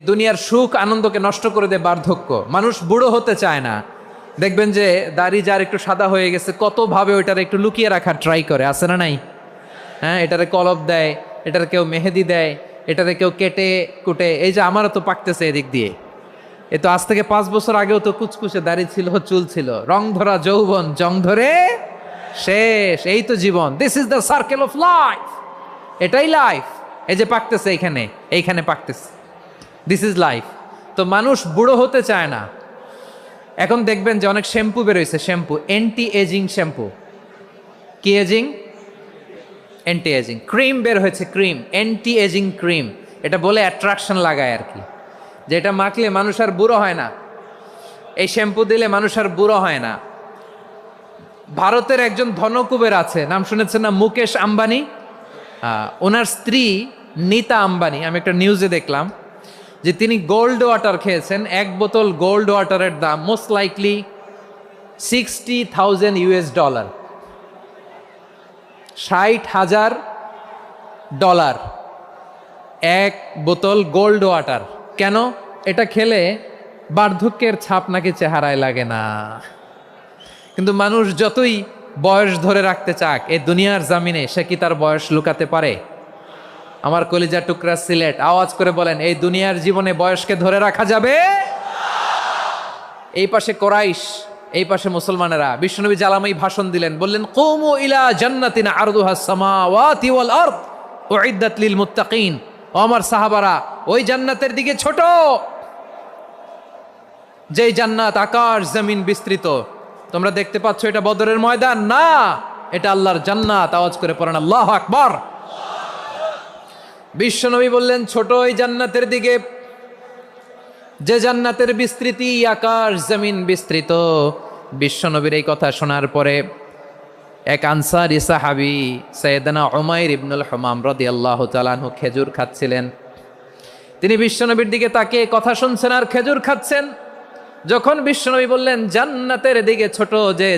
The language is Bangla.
দুনিয়ার সুখ আনন্দকে নষ্ট করে দেয় বার্ধক্য। মানুষ বুড়ো হতে চায় না। দেখবেন যে দাড়ি যার একটু সাদা হয়ে গেছে কত ভাবে ওইটার একটু লুকিয়ে রাখার ট্রাই করে, আছে না নাই? হ্যাঁ, এটারে কলপ দেয়, এটার কেউ মেহেদি দেয়, এটারে কেউ কেটে কুটে। এই যে আমারও তো পাকতেছে এদিক দিয়ে, এ তো আজ থেকে 5 বছর আগেও তো কুচকুচে দাড়ি ছিল, চুল ছিল, রং ধরা যৌবন জং ধরে শেষ। এই তো জীবন, this is the circle of life. এটাই লাইফ। এই যে পাকতেছে এইখানে পাকতেছে, দিস ইজ লাইফ। তো মানুষ বুড়ো হতে চায় না। এখন দেখবেন যে অনেক শ্যাম্পু বেরোইছে, শ্যাম্পু অ্যান্টি এজিং শ্যাম্পু। কি এজিং? Anti aging. ক্রিম বের হয়েছে, ক্রিম অ্যান্টি এজিং ক্রিম। এটা বলে অ্যাট্রাকশন লাগায় আর কি, যে এটা মাখলে মানুষ আর বুড়ো হয় না, এই শ্যাম্পু দিলে মানুষ আর বুড়ো হয় না। ভারতের একজন ধনকুবের আছে, নাম শুনেছেন না? মুকেশ আম্বানি। ওনার স্ত্রী নীতা আম্বানি, আমি একটা নিউজে দেখলাম যে তিনি গোল্ড ওয়াটার খেয়েছেন। 1 বোতল গোল্ড ওয়াটারের দাম মোস্ট লাইকলি $60,000, $60,000 1 বোতল গোল্ড ওয়াটার। কেন? এটা খেলে বার্ধক্যের ছাপ নাকি চেহারায় লাগে না। কিন্তু মানুষ যতই বয়স ধরে রাখতে চাক এই দুনিয়ার জামিনে, সে কি তার বয়স লুকাতে পারে? আমার কলিজা টুকরা সিলেট, আওয়াজ করে বলেন, এই দুনিয়ার জীবনে বয়সকে ধরে রাখা যাবে? এই পাশে কোরাইশ, এই পাশে মুসলমানেরা। বিশ্বনবী জালামাই ভাষণ দিলেন, বললেন, কুমু ইলা জান্নাতিন আরদুহাস সামাওয়াতি ওয়াল আরদ উইদ্দাত লিল মুত্তাকিন। ও আমার সাহাবারা, ওই জান্নাতের দিকে ছোট, যেই জান্নাত আকাশ জমিন বিস্তৃত। তোমরা দেখতে পাচ্ছ এটা বদরের ময়দান না, এটা আল্লাহর জান্নাত। আওয়াজ করে পড়েন আল্লাহু আকবার। বিশ্বনবী বললেন, ছোট ওই জান্নাতের দিকে, যে জান্নাতের বিস্তৃতি আকাশ জমিন বিস্তৃত। বিশ্বনবীর এই কথা শোনার পরে এক আনসারী সাহাবী সাইয়েদনা উমাইর ইবনুল হুমাম রাদিয়াল্লাহু তাআলা আনহু খেজুর খাচ্ছিলেন। তিনি বিশ্বনবীর দিকে তাকিয়ে কথা শুনছেন আর খেজুর খাচ্ছেন। যখন বিশ্বনবী বললেন জান্নাতের দিকে ছোট, যে